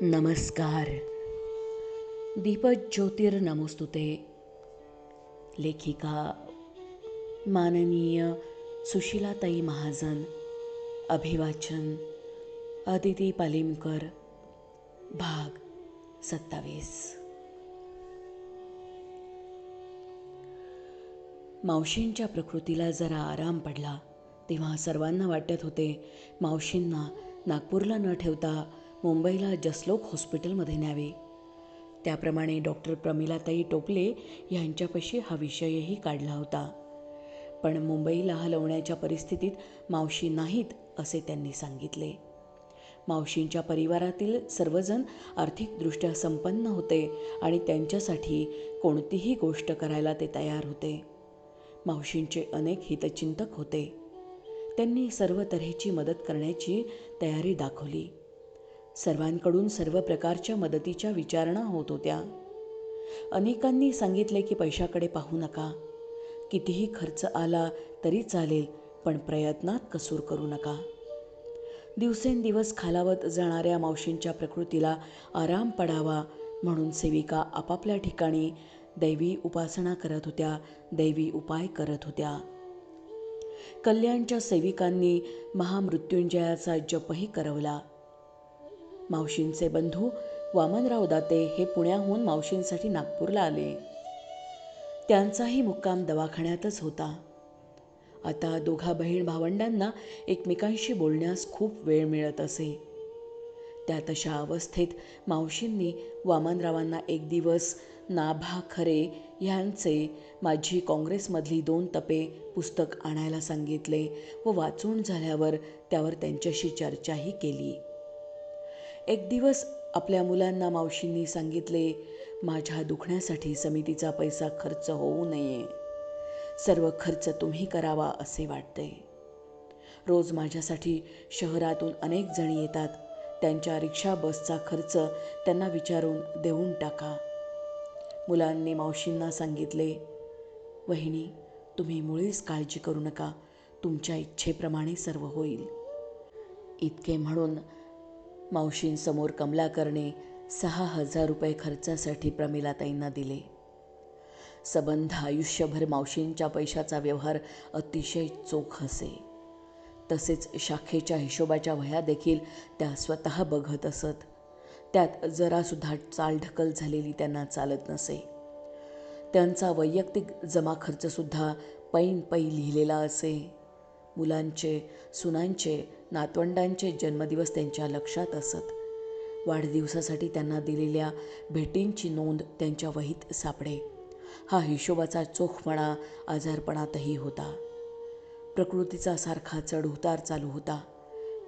नमस्कार. दीपज्योतिर्नमोस्तुते. लेखिका माननीय सुशीलाताई महाजन. अभिवाचन अदिती पालिमकर. भाग 27. मावशींच्या प्रकृतीला जरा आराम पडला तेव्हा सर्वांना वाटत होते मावशींना नागपूरला न ठेवता मुंबईला जसलोक हॉस्पिटलमध्ये न्यावे. त्याप्रमाणे डॉक्टर प्रमिलाताई टोपले यांच्यापाशी हा विषयही काढला होता. पण मुंबईला हलवण्याच्या परिस्थितीत मावशी नाहीत असे त्यांनी सांगितले. मावशींच्या परिवारातील सर्वजण आर्थिकदृष्ट्या संपन्न होते आणि त्यांच्यासाठी कोणतीही गोष्ट करायला ते तयार होते. मावशींचे अनेक हितचिंतक होते. त्यांनी सर्व तऱ्हेची मदत करण्याची तयारी दाखवली. सर्वांकडून सर्व प्रकारच्या मदतीच्या विचारणा होत होत्या. अनेकांनी सांगितले की पैशाकडे पाहू नका, कितीही खर्च आला तरी चालेल, पण प्रयत्नात कसूर करू नका. दिवसेंदिवस खालावत जाणाऱ्या मावशींच्या प्रकृतीला आराम पडावा म्हणून सेविका आपापल्या ठिकाणी दैवी उपासना करत होत्या, दैवी उपाय करत होत्या. कल्याणच्या सेविकांनी महामृत्युंजयाचा जपही करवला. मावशींचे बंधू वामनराव दाते हे पुण्याहून मावशींसाठी नागपूरला आले. त्यांचाही मुक्काम दवाखान्यातच होता. आता दोघा बहीण भावंडांना एकमेकांशी बोलण्यास खूप वेळ मिळत असे. त्या तशा अवस्थेत मावशींनी वामनरावांना एक दिवस नाभा खरे ह्यांचे माझी काँग्रेसमधली 2 तपे पुस्तक आणायला सांगितले व वाचून झाल्यावर त्यावर त्यांच्याशी चर्चाही केली. एक दिवस आपल्या मुलांना मावशींनी सांगितले, माझ्या दुखण्यासाठी समितीचा पैसा खर्च होऊ नये, सर्व खर्च तुम्ही करावा असे वाटते. रोज माझ्यासाठी शहरातून अनेक जण येतात, त्यांच्या रिक्षा बसचा खर्च त्यांना विचारून देऊन टाका. मुलांनी मावशींना सांगितले, वहिनी तुम्ही मुळीच काळजी करू नका, तुमच्या इच्छेप्रमाणे सर्व होईल. इतके म्हणून मावशींसमोर कमलाकरने 6,000 रुपये खर्चासाठी प्रमिलाताईंना दिले. सबंध आयुष्यभर मावशींच्या पैशाचा व्यवहार अतिशय चोख असे. तसेच शाखेच्या हिशोबाच्या वह्या देखील त्या स्वतः बघत असत. त्यात जरासुद्धा चालढकल झालेली त्यांना चालत नसे. त्यांचा वैयक्तिक जमा खर्चसुद्धा पैन पै लिहिलेला असे. मुलांचे, सुनांचे, नातवंडांचे जन्मदिवस त्यांच्या लक्षात असत. वाढदिवसासाठी त्यांना दिलेल्या भेटींची नोंद त्यांच्या वहीत सापडे. हा हिशोबाचा चोखपणा आजारपणातही होता. प्रकृतीचा सारखा चढउतार चालू होता.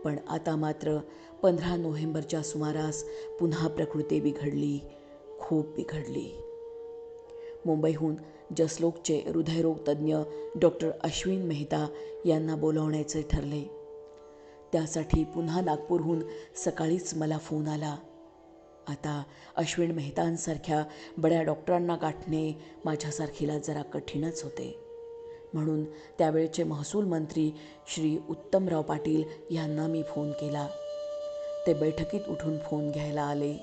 पण आता मात्र 15 नोव्हेंबरच्या सुमारास पुन्हा प्रकृती बिघडली, खूप बिघडली. मुंबईहून जसलोकचे हृदयरोग तज्ज्ञ डॉक्टर अश्विन मेहता यांना बोलावण्याचे ठरले. त्यासाठी पुन्हा नागपूरहून सकाळीच मला फोन आला. आता अश्विन मेहतांसारख्या बड्या डॉक्टरांना गाठणे माझ्यासारखीला जरा कठीणच होते. म्हणून त्यावेळचे महसूल मंत्री श्री उत्तमराव पाटील यांना मी फोन केला. ते बैठकीत उठून फोन घ्यायला आले.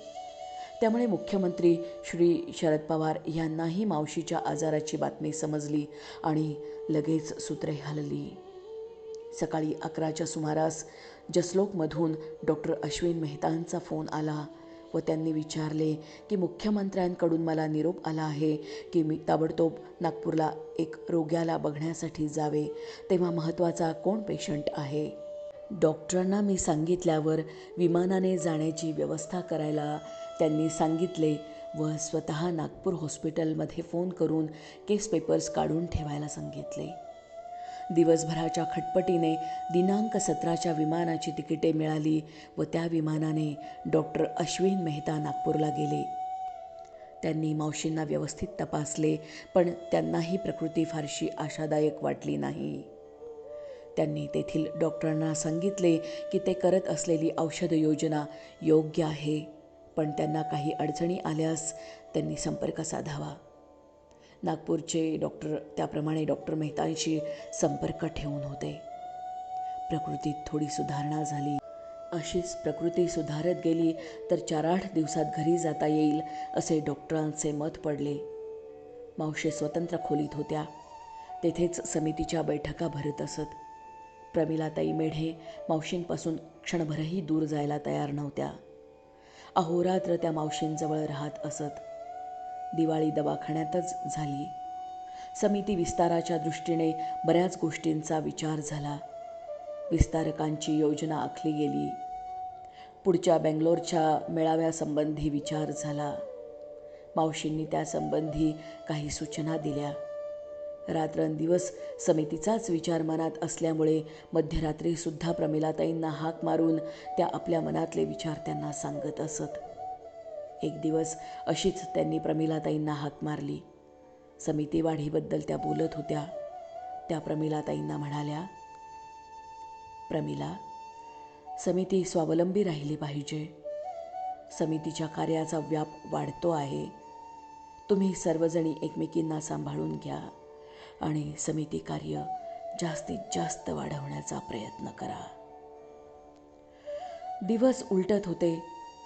त्यामुळे मुख्यमंत्री श्री शरद पवार यांनाही मावशीच्या आजाराची बातमी समजली आणि लगेच सूत्रे हलली. सकाळी 11च्या सुमारास जसलोकमधून डॉक्टर अश्विन मेहतांचा फोन आला व त्यांनी विचारले की मुख्यमंत्र्यांकडून मला निरोप आला आहे की मी ताबडतोब नागपूरला एक रोग्याला बघण्यासाठी जावे, तेव्हा महत्त्वाचा कोण पेशंट आहे. डॉक्टरांना मी सांगितल्यावर विमानाने जाण्याची व्यवस्था करायला त्यांनी सांगितले व स्वतः नागपूर हॉस्पिटलमध्ये फोन करून केस पेपर्स काढून ठेवायला सांगितले. दिवसभराच्या खटपटीने दिनांक 17च्या विमानाची तिकिटे मिळाली व त्या विमानाने डॉक्टर अश्विन मेहता नागपूरला गेले. त्यांनी मावशींना व्यवस्थित तपासले, पण त्यांनाही प्रकृती फारशी आशादायक वाटली नाही. त्यांनी तेथील डॉक्टरांना सांगितले की ते करत असलेली औषध योजना योग्य आहे, पण त्यांना काही अडचणी आल्यास त्यांनी संपर्क साधावा. नागपूरचे डॉक्टर त्याप्रमाणे डॉक्टर मेहतांशी संपर्क ठेवून होते. प्रकृतीत थोडी सुधारणा झाली. अशीच प्रकृती सुधारत गेली तर 4-8 दिवसात घरी जाता येईल असे डॉक्टरांचे मत पडले. मावशी स्वतंत्र खोलीत होत्या. तेथेच समितीच्या बैठका भरत असत. प्रमिलाताई मेढे मावशींपासून क्षणभरही दूर जायला तयार नव्हत्या. अहोरात्र त्या मावशींजवळ राहत असत. दिवाळी दवाखान्यातच झाली. समिती विस्ताराच्या दृष्टीने बऱ्याच गोष्टींचा विचार झाला. विस्तारकांची योजना आखली गेली. पुढच्या बेंगलोरच्या मेळाव्यासंबंधी विचार झाला. मावशींनी त्यासंबंधी काही सूचना दिल्या. रात्रंदिवस समितीचाच विचार मनात असल्यामुळे मध्यरात्रीसुद्धा प्रमिलाताईंना हाक मारून त्या आपल्या मनातले विचार त्यांना सांगत असत. एक दिवस अशीच त्यांनी प्रमिलाताईंना हाक मारली. समिती वाढीबद्दल त्या बोलत होत्या. त्या प्रमिलाताईंना म्हणाल्या, प्रमिला, समिती स्वावलंबी राहिली पाहिजे. समितीच्या कार्याचा व्याप वाढतो आहे. तुम्ही सर्वजणी एकमेकींना सांभाळून घ्या आणि समिती कार्य जास्तीत जास्त वाढवण्याचा प्रयत्न करा. दिवस उलटत होते.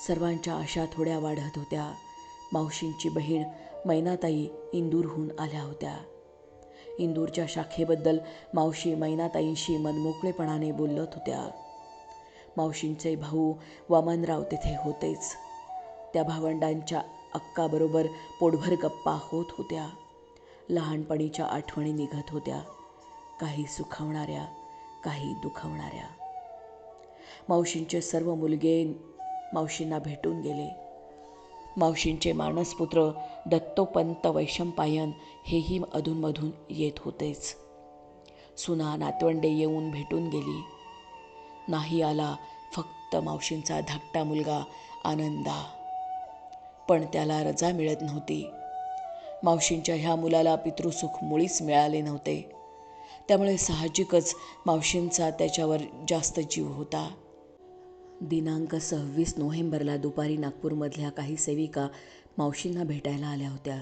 सर्वांच्या आशा थोड्या वाढत होत्या. मावशींची बहीण मैनाताई इंदूरहून आल्या होत्या. इंदूरच्या शाखेबद्दल मावशी मैनाताईंशी मनमोकळेपणाने बोलत होत्या. मावशींचे भाऊ वामनराव तिथे होतेच. त्या भावंडांच्या अक्काबरोबर पोटभर गप्पा होत होत्या. लहानपणीच्या आठवणी निघत होत्या, काही सुखावणाऱ्या, काही दुखावणाऱ्या. मावशींचे सर्व मुलगे मावशींना भेटून गेले. मावशींचे मानसपुत्र दत्तोपंत वैशंपायन हेही अधूनमधून येत होतेच. सुना नातवंडे येऊन भेटून गेली. नाही आला फक्त मावशींचा धाकटा मुलगा आनंदा. पण त्याला रजा मिळत नव्हती. मावशींच्या ह्या मुलाला पितृसुख मुळीच मिळाले नव्हते. त्यामुळे साहजिकच मावशींचा त्याच्यावर जास्त जीव होता. दिनांक 26 नोव्हेंबरला दुपारी नागपूरमधल्या काही सेविका मावशींना भेटायला आल्या होत्या.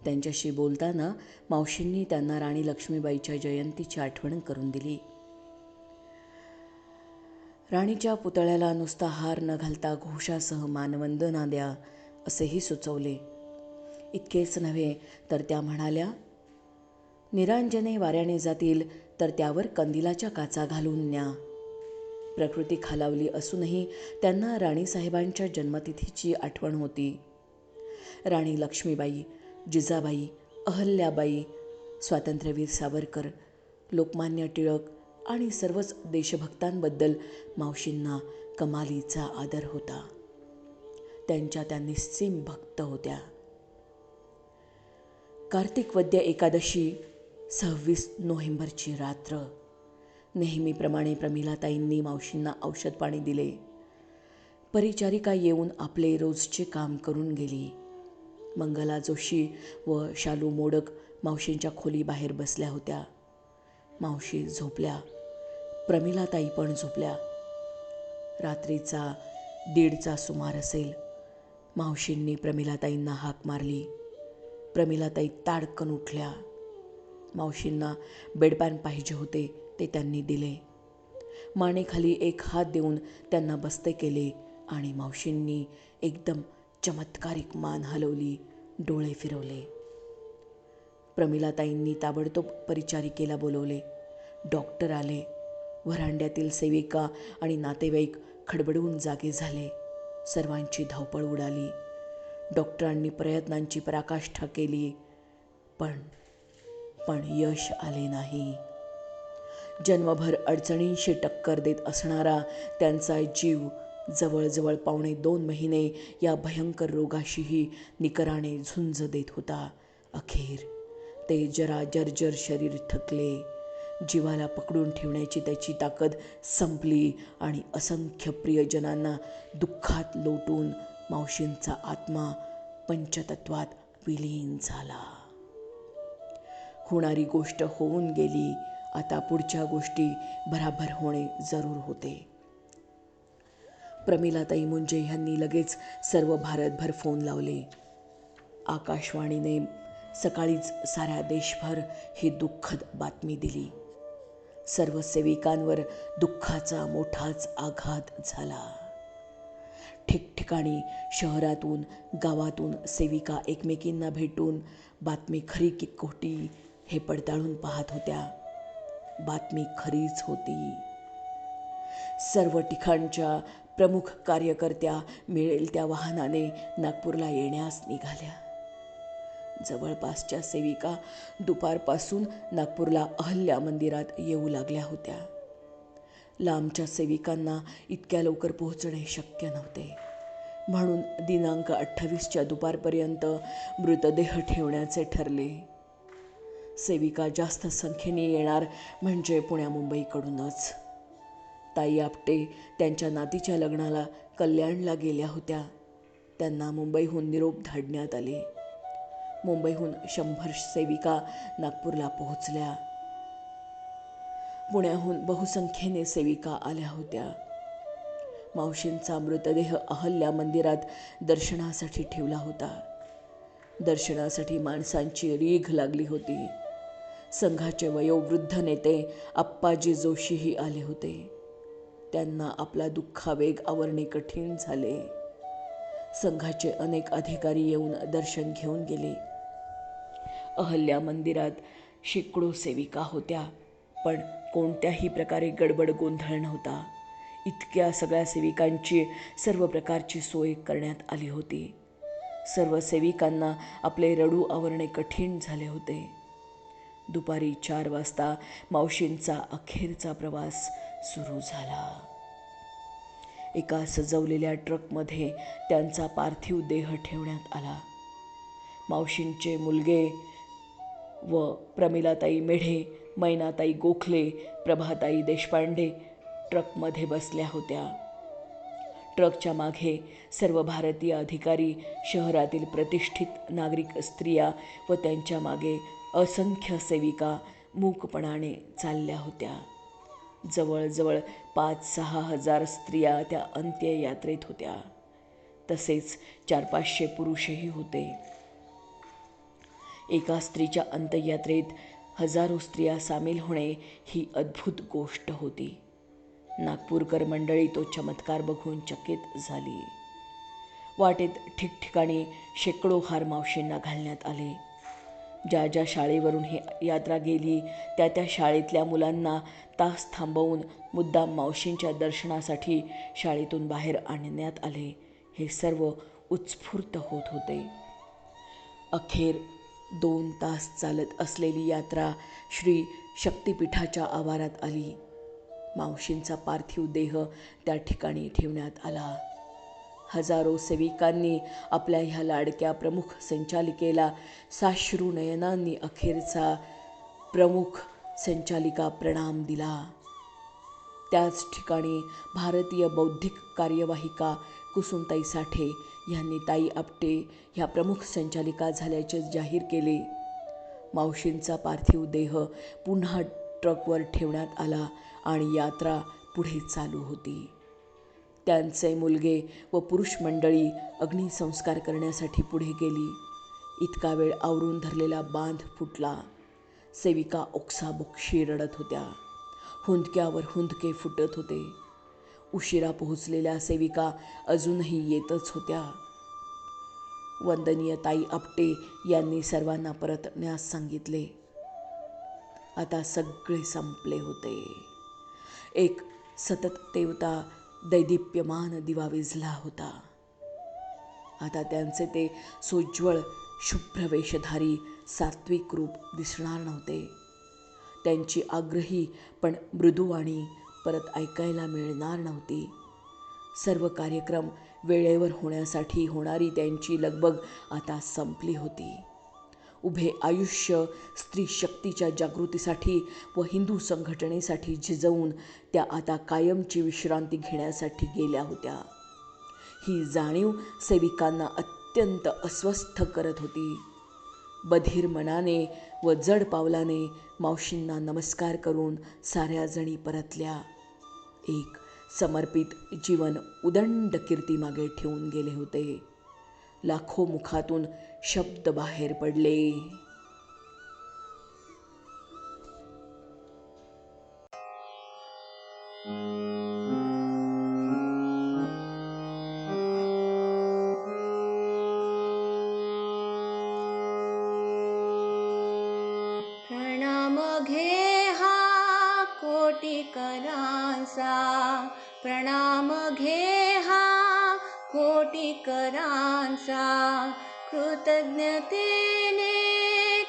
त्यांच्याशी बोलताना मावशींनी त्यांना राणी लक्ष्मीबाईच्या जयंतीची आठवण करून दिली. राणीच्या पुतळ्याला नुसता हार न घालता घोषासह मानवंदना द्या असेही सुचवले. इतकेच नव्हे तर त्या म्हणाल्या, निरांजने वाऱ्याने जातील तर त्यावर कंदिलाच्या काचा घालून न्या. प्रकृती खालावली असूनही त्यांना राणीसाहेबांच्या जन्मतिथीची आठवण होती. राणी लक्ष्मीबाई, जिजाबाई, अहल्याबाई, स्वातंत्र्यवीर सावरकर, लोकमान्य टिळक आणि सर्वच देशभक्तांबद्दल मावशींना कमालीचा आदर होता. त्यांच्या त्या निस्सीम भक्त होत्या. कार्तिक वद्य एकादशी 26 नोव्हेंबरची रात्र. नेहमीप्रमाणे प्रमिलाताईंनी मावशींना औषध पाणी दिले. परिचारिका येऊन आपले रोजचे काम करून गेली. मंगला जोशी व शालू मोडक मावशींच्या खोलीबाहेर बसल्या होत्या. मावशी झोपल्या. प्रमिलाताई पण झोपल्या. रात्रीचा 1:30चा सुमार असेल. मावशींनी प्रमिलाताईंना हाक मारली. प्रमिलाताई ताडकन उठल्या. मावशींना बेडपॅन पाहिजे होते ते त्यांनी दिले. मानेखाली एक हात देऊन त्यांना बसते केले आणि मावशींनी एकदम चमत्कारिक मान हलवली, डोळे फिरवले. प्रमिलाताईंनी ताबडतोब परिचारिकेला बोलवले. डॉक्टर आले. व्हरांड्यातील सेविका आणि नातेवाईक खडबडून जागे झाले. सर्वांची धावपळ उडाली. डॉक्टरांनी प्रयत्नांची पराकाष्ठा केली, पण यश आले नाही. जन्मभर अडचणींशी टक्कर देत असणारा त्यांचा जीव जवळजवळ 2.25 महिने या भयंकर रोगाशीही निकराने झुंज देत होता. अखेर ते जरा जर्जर शरीर थकले. जीवाला पकडून ठेवण्याची त्याची ताकद संपली आणि असंख्य प्रियजनांना दुःखात लोटून मावशींचा आत्मा पंचतत्वात विलीन झाला. होणारी गोष्ट होऊन गेली. आता पुढच्या गोष्टी भराभर होणे जरूर होते. प्रमिलाताई मुंजे ह्यांनी लगेच सर्व भारतभर फोन लावले. आकाशवाणीने सकाळीच साऱ्या देशभर ही दुःखद बातमी दिली. सर्व सेविकांवर दुःखाचा मोठाच आघात झाला. ठिकठिकाणी शहरातून गावातून सेविका एकमेकींना भेटून बातमी खरी की खोटी हे पडताळून पाहत होत्या. बातमी खरीच होती. सर्व ठिकाणच्या प्रमुख कार्यकर्त्या मिळेल त्या वाहनाने नागपूरला येण्यास निघाल्या. जवळपासच्या सेविका दुपारपासून नागपूरला अहल्या मंदिरात येऊ लागल्या होत्या. लांबच्या सेविकांना इतक्या लवकर पोहोचणे शक्य नव्हते, म्हणून दिनांक 28च्या दुपारपर्यंत मृतदेह ठेवण्याचे ठरले. सेविका जास्त संख्येने येणार म्हणजे पुण्या मुंबईकडूनच. ताई आपटे त्यांच्या नातीच्या लग्नाला कल्याणला गेल्या होत्या. त्यांना मुंबईहून निरोप धाडण्यात आले. मुंबईहून 100 सेविका नागपूरला पोहोचल्या. पुण्याहून बहुसंख्येने सेविका आल्या होत्या. मावशींचा मृतदेह अहल्या मंदिरात दर्शनासाठी ठेवला होता. दर्शनासाठी माणसांची रीघ लागली होती. संघाचे वयोवृद्ध नेते आप्पाजी जोशीही आले होते. त्यांना आपला दुःखावेग आवरणे कठीण झाले. संघाचे अनेक अधिकारी येऊन दर्शन घेऊन गेले. अहल्या मंदिरात शेकडो सेविका होत्या, पण कोणत्याही प्रकारे गडबड गोंधळ नव्हता. इतक्या सगळ्या सेविकांची सर्व प्रकारची सोय करण्यात आली होती. सर्व सेविकांना आपले रडू आवरणे कठीण झाले होते. दुपारी 4 वाजता मावशींचा अखेरचा प्रवास सुरू झाला. एका सजवलेल्या ट्रकमध्ये त्यांचा पार्थिव देह ठेवण्यात आला. मावशींचे मुलगे व प्रमिलाताई मेढे, मैनाताई गोखले, प्रभाताई देशपांडे ट्रकमध्ये बसल्या होत्या. ट्रकच्या मागे सर्व भारतीय अधिकारी, शहरातील प्रतिष्ठित नागरिक, स्त्रिया व त्यांच्या मागे असंख्य सेविका मूकपणाने चालल्या होत्या. जवळजवळ 5-6 हजार स्त्रिया त्या अंत्ययात्रेत होत्या. तसेच 400-500 पुरुषही होते. एका स्त्रीच्या अंत्ययात्रेत हजारो स्त्रिया सामील होणे ही अद्भुत गोष्ट होती. नागपूरकर मंडळी तो चमत्कार बघून चकित झाली. वाटेत ठिकठिकाणी शेकडो हार मावशींना घालण्यात आले. ज्या ज्या शाळेवरून ही यात्रा गेली त्या शाळेतल्या मुलांना तास थांबवून मुद्दाम मावशींच्या दर्शनासाठी शाळेतून बाहेर आणण्यात आले. हे सर्व उत्स्फूर्त होत होते. अखेर 2 तास चालत असलेली यात्रा श्री शक्तिपीठाच्या आवारात आली. मावशींचा पार्थिव देह त्या ठिकाणी ठेवण्यात आला. हजारो सेविकांनी आपल्या ह्या लाडक्या प्रमुख संचालिकेला साश्रू नयनांनी अखेरचा प्रमुख संचालिका प्रणाम दिला. त्याच ठिकाणी भारतीय बौद्धिक कार्यवाहिका कुसुमताई साठे यांनी ताई आपटे ह्या प्रमुख संचालिका झाल्याचे जाहीर केले. मावशींचा पार्थिव देह पुन्हा ट्रकवर ठेवण्यात आला आणि यात्रा पुढे चालू होती. त्यांचे मुलगे व पुरुष मंडळी अग्निसंस्कार करण्यासाठी पुढे गेली. इतका वेळ आवरून धरलेला बांध फुटला. सेविका ओक्साबोक्शी रडत होत्या. हुंदक्यावर हुंदके फुटत होते. उशिरा पोहोचलेल्या सेविका अजूनही येतच होत्या. वंदनीय ताई आपटे यांनी सर्वांना परतण्यास सांगितले. आता सगळे संपले होते. एक सतत तेवता दैदिप्यमान दिवा विझला होता. आता त्यांचे ते सोज्वळ शुभ्र वेशधारी सात्विक रूप दिसणार नव्हते. त्यांची आग्रही पण मृदुवाणी परत ऐकायला मिळणार नव्हती. सर्व कार्यक्रम वेळेवर होण्यासाठी होणारी त्यांची लगबग आता संपली होती. उभे आयुष्य स्त्री शक्तीच्या जागृतीसाठी व हिंदू संघटनेसाठी झिजवून त्या आता कायमची विश्रांती घेण्यासाठी गेल्या होत्या. ही जाणीव सेविकांना अत्यंत अस्वस्थ करत होती. बधीर मनाने व जड पावलाने मावशींना नमस्कार करून साऱ्या जणी परतल्या. एक समर्पित जीवन उदंड कीर्तीमागे ठेवून गेले होते. लाखो मुखातून शब्द बाहेर पडले. करांचा प्रणाम घे हा कोटी करांचा कृतज्ञतेने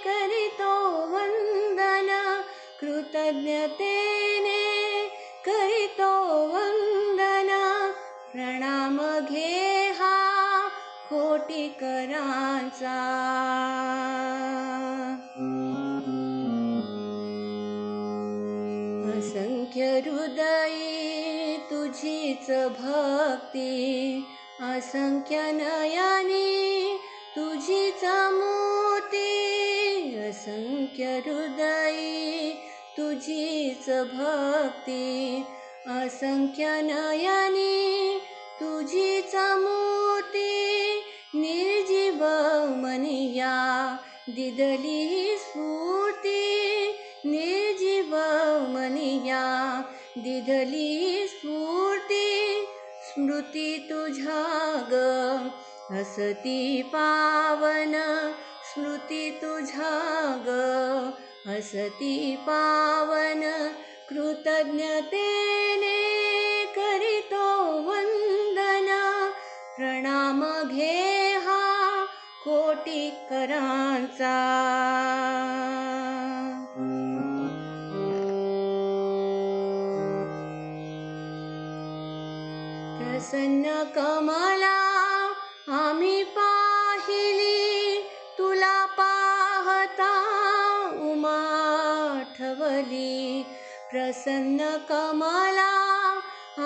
करीतो वंदन कृतज्ञतेने करीतो वंदन प्रणाम घे हा कोटी करांचा असंख्य हृदयी तुझीच भक्ती असंख्य नयनी तुझीच मूर्ती असंख्य हृदयी तुझीच भक्ती असंख्य नयनी तुझीच मूर्ती निर्जीव मनिया दिदली स्फूर्ती निर्जीव मनिया दिदली स्फूर्ती स्मृती तुझ्या ग हसती पावन स्मृती तुझ्या ग हसती पावन कृतज्ञतेने करीतो वंदन प्रणाम घे हा कोटी करांचा प्रसन्न कमला आम्ही पाहिली तुला पाहता उमा ठवली प्रसन्न कमला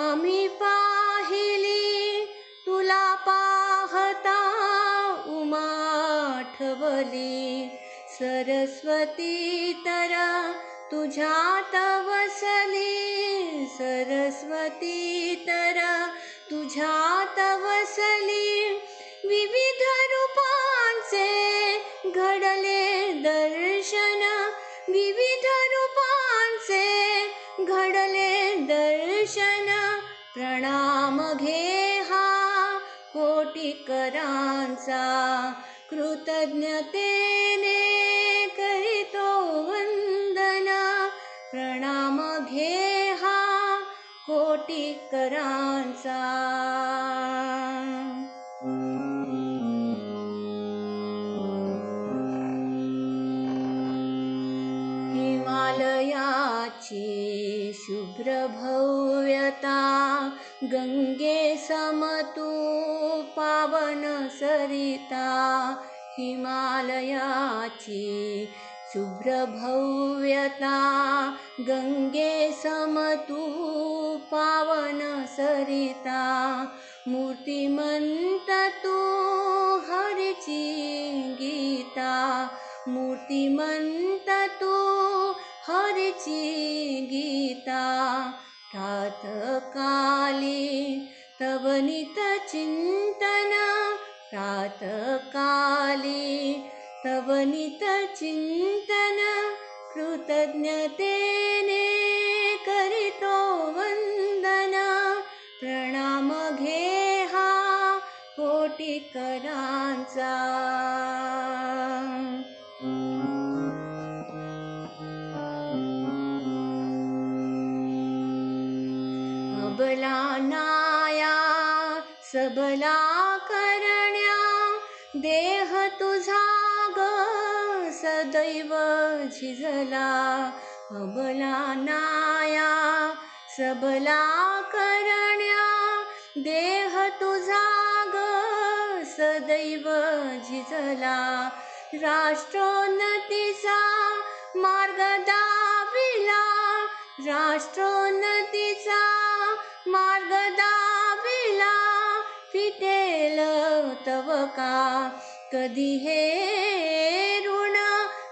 आम्ही पाहिली तुला पाहता उमा ठवली सरस्वती तर तुझ्यात वसली सरस्वती तर तुझ्यात वसली विविध रूपांचे घडले दर्शन विविध रूपांचे घडले दर्शन प्रणाम घे हा कोटी करांचा कृतज्ञतेने करीतो वंदन प्रणाम घे हा कोटी करांचा हिमालयाची शुभ्र भव्यता गंगे समतू पावन सरिता हिमालयाची शुभ्र भव्यता गंगे समतू पावन सरिता मूर्तिमंत तू हरीची गीता मूर्तिमंत तू हरीची गीता प्रातःकाली तव नित चिंतन प्रातःकाली तव नित चिंतन कृतज्ञतेने करीतो वंदन प्रणाम घे हा कोटी करांचा अबला नाया सबला करण्या देह तुझा ग सदैव झिजला अबला नाया सबला करण्या देह तुझा ग सदैव झिजला राष्ट्रोन्नतीचा मार्ग दाविला राष्ट्रोन्नतीचा मार्ग दाविला फिटेल तव का कधी हे ऋण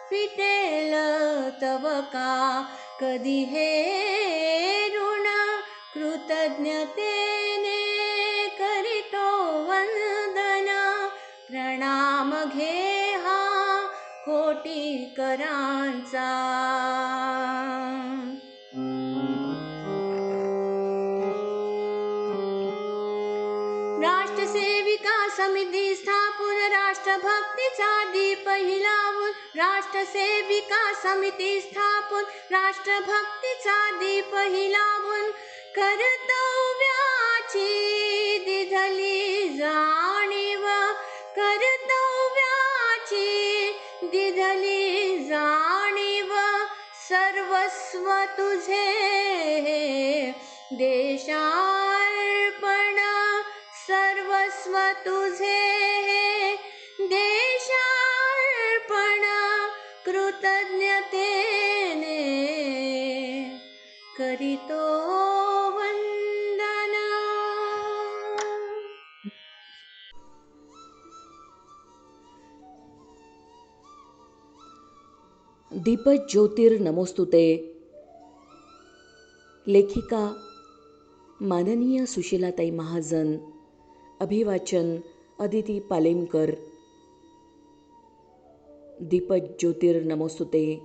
फिटेल तव का कधी हे ऋण कृतज्ञतेने करीतो वंदन प्रणाम घे हा कोटी करांचा राष्ट्रसेविका समिती स्थापून राष्ट्र राष्ट्रभक्तीचा दीप हिलावून राष्ट्रसेविका समिती स्थापून राष्ट्रभक्तीचा दीप हिलावून कर्तव्याची दिधली जाणीव कर्तव्याची दिधली जाणीव सर्वस्व तुझे देशार्पण सर्वस्व तुझे देशार्पण कृतज्ञतेने करीतो वंदन. दीपज्योतिर्नमोस्तुते. लेखिका माननीय सुशीलाताई महाजन. अभिवाचन अदिती पालेमकर. दीपज्योतिर्नमोस्तुते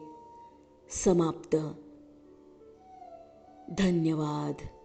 समाप्त. धन्यवाद.